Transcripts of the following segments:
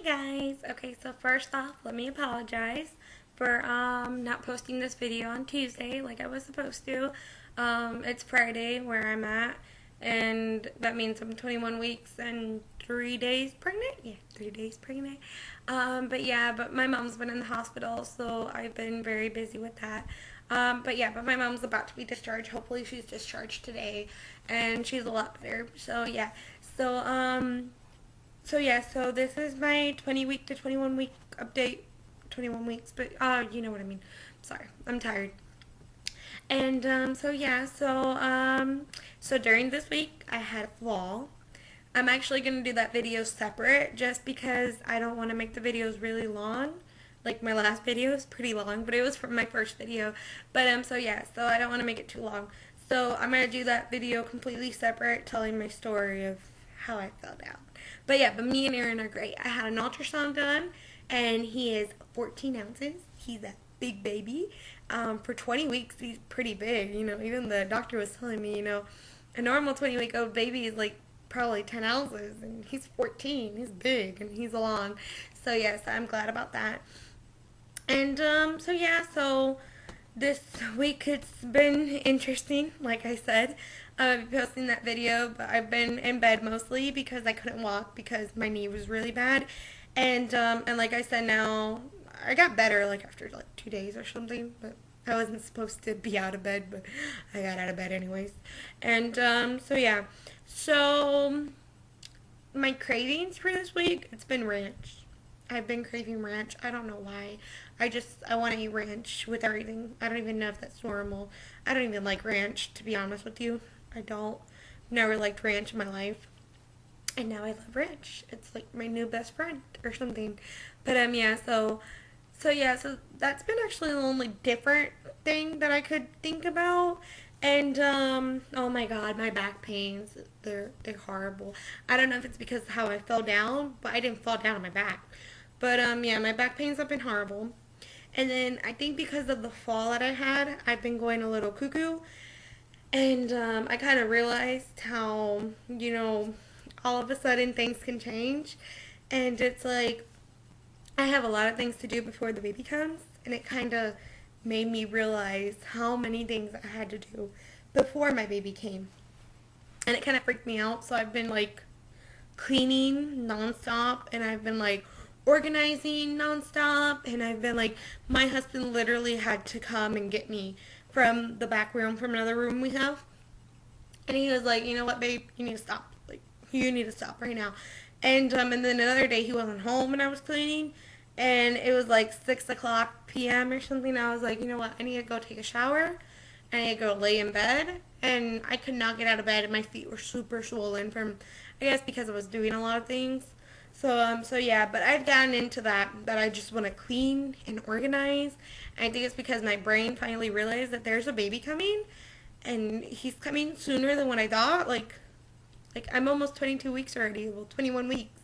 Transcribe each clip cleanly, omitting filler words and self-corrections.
Guys, okay, so first off, let me apologize for not posting this video on Tuesday like I was supposed to. It's Friday where I'm at, and that means I'm 21 weeks and 3 days pregnant. Yeah, 3 days pregnant. But my mom's been in the hospital, so I've been very busy with that. But my mom's about to be discharged. Hopefully she's discharged today and she's a lot better. So so this is my 20 week to 21 week update. 21 weeks, but you know what I mean. Sorry, I'm tired. And so during this week I had a fall. I'm actually going to do that video separate just because I don't want to make the videos really long. Like my last video is pretty long, but it was from my first video. So I don't want to make it too long. So I'm going to do that video completely separate, telling my story of how I fell down. But me and Aaron are great. I had an ultrasound done, and he is 14 ounces. He's a big baby. For 20 weeks, he's pretty big. You know, even the doctor was telling me, a normal 20-week-old baby is like probably 10 ounces, and he's 14. He's big, and he's long. So yes, I'm glad about that. And so this week it's been interesting, like I said. I'll be posting that video, but I've been in bed mostly because I couldn't walk because my knee was really bad. And like I said, now I got better like after like 2 days or something, but I wasn't supposed to be out of bed, but I got out of bed anyways. So my cravings for this week, it's been ranch. I've been craving ranch. I don't know why. I want to eat ranch with everything. I don't even know if that's normal. I don't even like ranch, to be honest with you. I don't. Never liked ranch in my life. And now I love ranch. It's like my new best friend or something. So that's been actually the only different thing that I could think about. And oh my god, my back pains, they're horrible. I don't know if it's because of how I fell down, but I didn't fall down on my back. But my back pains have been horrible. And then I think because of the fall that I had, I've been going a little cuckoo. And I kind of realized how, all of a sudden things can change. And it's like, I have a lot of things to do before the baby comes. And it kind of made me realize how many things I had to do before my baby came. And it kind of freaked me out. So I've been like cleaning nonstop. And I've been like organizing nonstop. And I've been like, my husband literally had to come and get me from the back room, from another room we have. And he was like, you know what, babe, you need to stop. Like, you need to stop right now. And then another day he wasn't home and I was cleaning. And it was like 6 o'clock p.m. or something. I was like, you know what, I need to go take a shower. I need to go lay in bed. And I could not get out of bed and my feet were super swollen from, I guess because I was doing a lot of things. But I've gotten into that I just want to clean and organize. And I think it's because my brain finally realized that there's a baby coming, and he's coming sooner than what I thought. Like I'm almost 22 weeks already. Well, 21 weeks.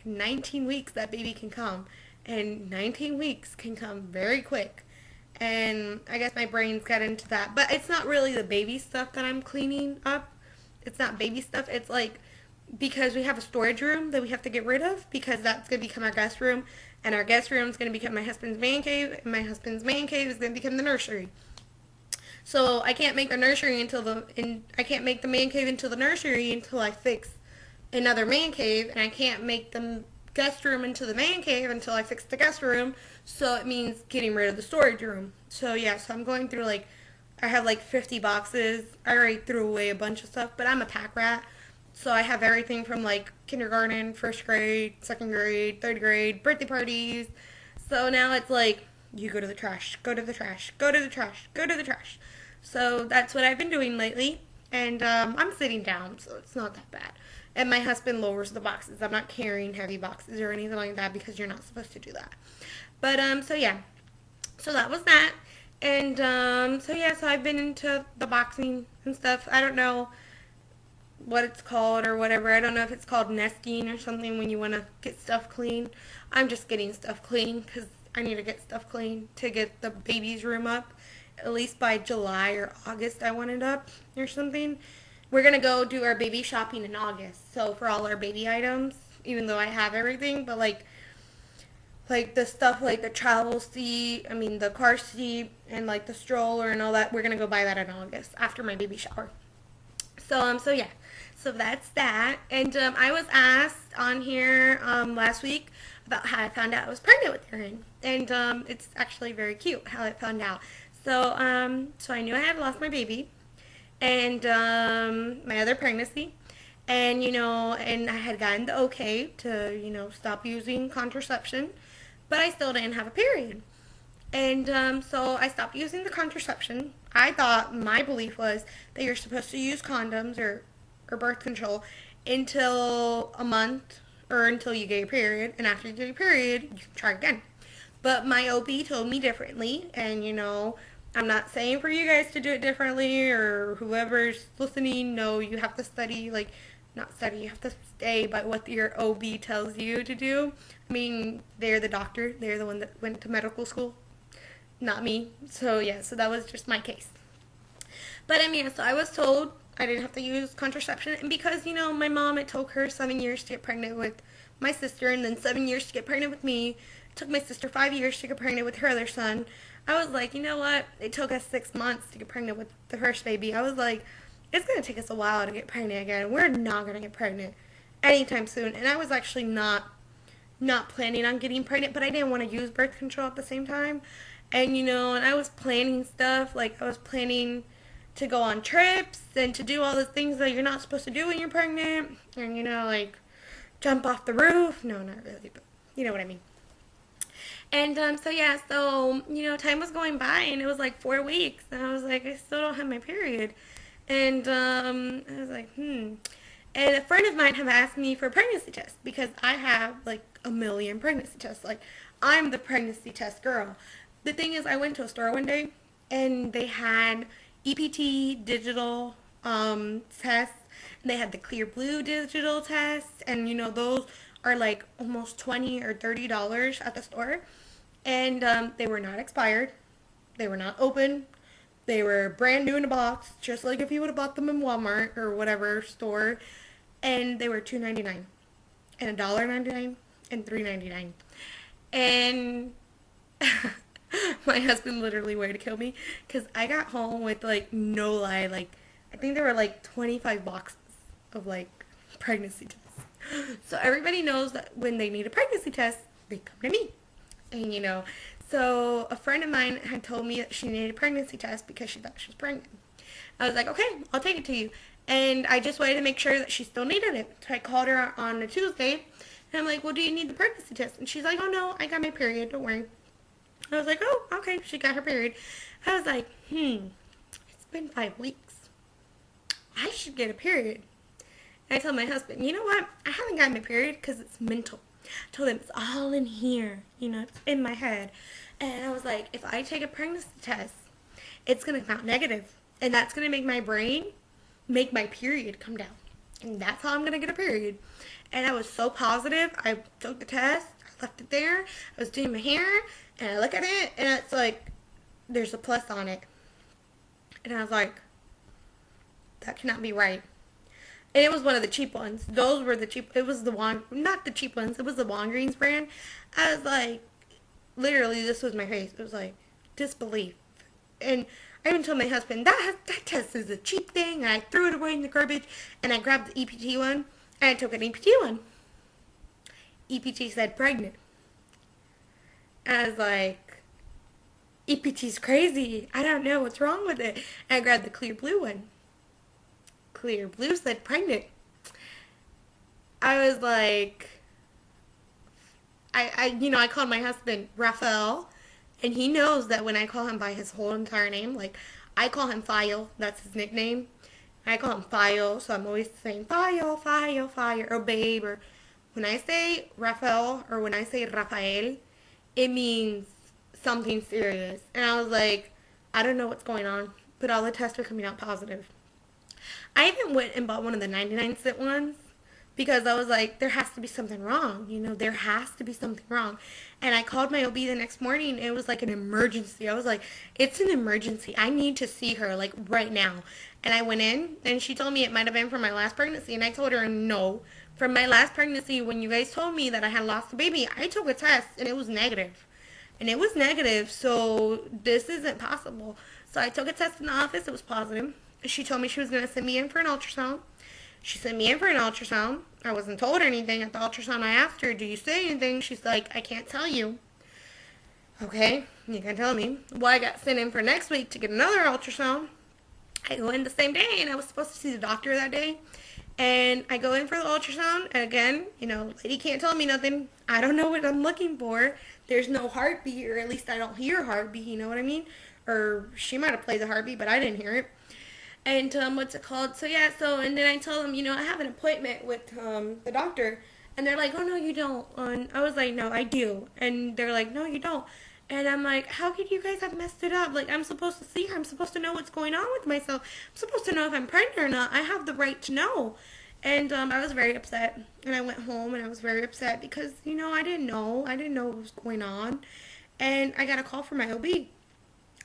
19 weeks that baby can come, and 19 weeks can come very quick. And I guess my brain's got into that. But it's not really the baby stuff that I'm cleaning up. It's not baby stuff. It's like, because we have a storage room that we have to get rid of because that's going to become our guest room, and our guest room is going to become my husband's man cave, and my husband's man cave is going to become the nursery. So I can't make the nursery I can't make the man cave into the nursery until I fix another man cave, and I can't make the guest room into the man cave until I fix the guest room. So it means getting rid of the storage room. So I'm going through I have like 50 boxes. I already threw away a bunch of stuff, but I'm a pack rat. So I have everything from like kindergarten, first grade, second grade, third grade, birthday parties. So now it's like, you go to the trash, go to the trash, go to the trash, go to the trash. So that's what I've been doing lately. And I'm sitting down, so it's not that bad. And my husband lowers the boxes. I'm not carrying heavy boxes or anything like that because you're not supposed to do that. But so that was that. And so I've been into the boxing and stuff. I don't know what it's called or whatever. I don't know if it's called nesting or something when you want to get stuff clean. I'm just getting stuff clean because I need to get stuff clean to get the baby's room up. At least by July or August I want it up or something. We're going to go do our baby shopping in August. So for all our baby items, even though I have everything, but like like the stuff like the travel seat, I mean the car seat and like the stroller and all that. We're gonna go buy that in August after my baby shower. So yeah, so that's that. And I was asked on here last week about how I found out I was pregnant with Aaron, and it's actually very cute how I found out. So I knew I had lost my baby, and my other pregnancy, and and I had gotten the okay to stop using contraception, but I still didn't have a period. And so I stopped using the contraception. I thought my belief was that you're supposed to use condoms or birth control until a month or until you get your period. And after you get your period, you can try again. But my OB told me differently. And, I'm not saying for you guys to do it differently or whoever's listening. No, you have to study, like, not study, you have to stay by what your OB tells you to do. I mean, they're the doctor. They're the one that went to medical school, not me. So yeah, so that was just my case. But yeah, so I was told I didn't have to use contraception, and because my mom, it took her 7 years to get pregnant with my sister, and then 7 years to get pregnant with me. It took my sister 5 years to get pregnant with her other son. I was like, you know what? It took us 6 months to get pregnant with the first baby. I was like, it's gonna take us a while to get pregnant again. We're not gonna get pregnant anytime soon. And I was actually not planning on getting pregnant, but I didn't want to use birth control at the same time. And and I was planning stuff, like I was planning to go on trips and to do all the things that you're not supposed to do when you're pregnant. And like jump off the roof. No, not really, but you know what I mean. And so yeah, so time was going by and it was like 4 weeks and I was like, I still don't have my period. And I was like, And a friend of mine have asked me for a pregnancy test because I have like a million pregnancy tests. Like, I'm the pregnancy test girl. The thing is, I went to a store one day and they had EPT digital tests. And they had the Clear Blue digital tests, and those are like almost $20 or $30 at the store. And they were not expired. They were not open. They were brand new in a box, just like if you would have bought them in Walmart or whatever store. And they were $2.99 and $1.99 and $3.99. And my husband literally wanted to kill me because I got home with like no lie, like I think there were like 25 boxes of like pregnancy tests. So everybody knows that when they need a pregnancy test, they come to me. And so a friend of mine had told me that she needed a pregnancy test because she thought she was pregnant. I was like, okay, I'll take it to you. And I just wanted to make sure that she still needed it. So I called her on a Tuesday. And I'm like, well, do you need the pregnancy test? And she's like, oh, no, I got my period. Don't worry. I was like, oh, okay. She got her period. I was like, it's been 5 weeks. I should get a period. And I told my husband, you know what? I haven't gotten my period because it's mental. I told him it's all in here. It's in my head. And I was like, if I take a pregnancy test, it's going to come out negative. And that's going to make my brain make my period come down. And that's how I'm going to get a period. And I was so positive. I took the test. I left it there. I was doing my hair. And I look at it. And it's like, there's a plus on it. And I was like, that cannot be right. And it was one of the cheap ones. Those were the cheap. It was the one, not the cheap ones. It was the Walgreens brand. I was like, literally, this was my face. It was like disbelief. And I even told my husband that test is a cheap thing. And I threw it away in the garbage. And I grabbed the EPT one. And I took an EPT one. EPT said pregnant. I was like, EPT's crazy. I don't know what's wrong with it. And I grabbed the Clear Blue one. Clear Blue said pregnant. I was like, I called my husband Raphael, and he knows that when I call him by his whole entire name, like I call him File, that's his nickname. I call him File, so I'm always saying File, File, Fire, or babe, or when I say Raphael or when I say Rafael, it means something serious. And I was like, I don't know what's going on, but all the tests are coming out positive. I even went and bought one of the 99-cent ones because I was like, there has to be something wrong. There has to be something wrong. And I called my OB the next morning. It was like an emergency. I was like, it's an emergency. I need to see her like right now. And I went in and she told me it might have been from my last pregnancy. And I told her no, from my last pregnancy, when you guys told me that I had lost the baby, I took a test and it was negative. And it was negative, so this isn't possible. So I took a test in the office, it was positive. She told me she was going to send me in for an ultrasound. She sent me in for an ultrasound. I wasn't told anything at the ultrasound. I asked her, do you say anything? She's like, I can't tell you. Okay, you can tell me. Well, I got sent in for next week to get another ultrasound. I go in the same day, and I was supposed to see the doctor that day. And I go in for the ultrasound, and again, lady can't tell me nothing. I don't know what I'm looking for. There's no heartbeat, or at least I don't hear a heartbeat, you know what I mean? Or she might have played the heartbeat, but I didn't hear it. And what's it called? So yeah, and then I tell them, I have an appointment with the doctor. And they're like, oh, no, you don't. And I was like, no, I do. And they're like, no, you don't. And I'm like, how could you guys have messed it up? Like, I'm supposed to see her. I'm supposed to know what's going on with myself. I'm supposed to know if I'm pregnant or not. I have the right to know. And I was very upset. And I went home and I was very upset because, I didn't know. I didn't know what was going on. And I got a call from my OB.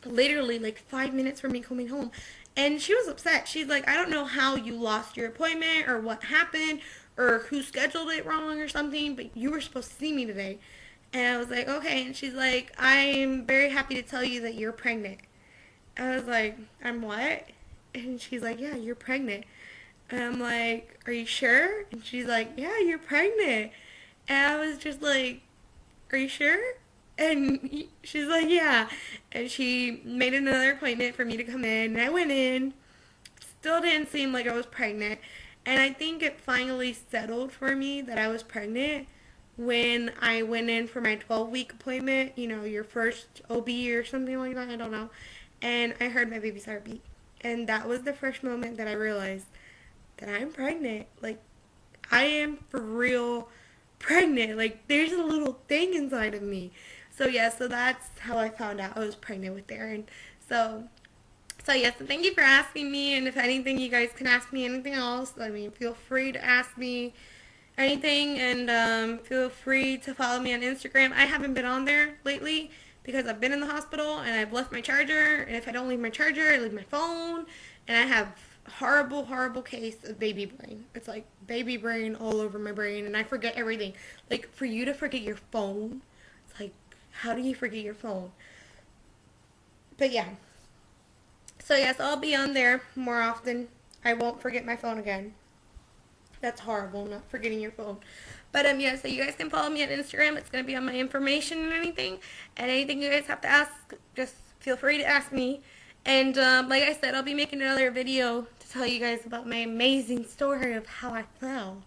Literally, like 5 minutes from me coming home. And she was upset. She's like, I don't know how you lost your appointment or what happened or who scheduled it wrong or something, but you were supposed to see me today. And I was like, okay. And she's like, I'm very happy to tell you that you're pregnant. I was like, I'm what? And she's like, yeah, you're pregnant. And I'm like, are you sure? And she's like, yeah, you're pregnant. And I was just like, are you sure? And she's like, yeah. And she made another appointment for me to come in. And I went in. Still didn't seem like I was pregnant. And I think it finally settled for me that I was pregnant when I went in for my 12-week appointment. Your first OB or something like that. I don't know. And I heard my baby's heartbeat. And that was the first moment that I realized that I'm pregnant. Like, I am for real pregnant. Like, there's a little thing inside of me. So yeah, so that's how I found out I was pregnant with Darren. So yes, so thank you for asking me, and if anything, you guys can ask me anything else. I mean, feel free to ask me anything, and feel free to follow me on Instagram. I haven't been on there lately because I've been in the hospital, and I've left my charger, and if I don't leave my charger, I leave my phone, and I have horrible case of baby brain. It's like baby brain all over my brain, and I forget everything. Like, for you to forget your phone, it's like, how do you forget your phone? But yeah. So yes, I'll be on there more often. I won't forget my phone again. That's horrible, not forgetting your phone. But yeah, so you guys can follow me on Instagram. It's going to be on my information and anything. And anything you guys have to ask, just feel free to ask me. And like I said, I'll be making another video to tell you guys about my amazing story of how I fell.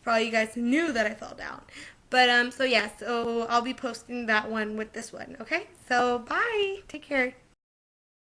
For all you guys who knew that I fell down. But so yeah, so I'll be posting that one with this one, okay? So bye. Take care.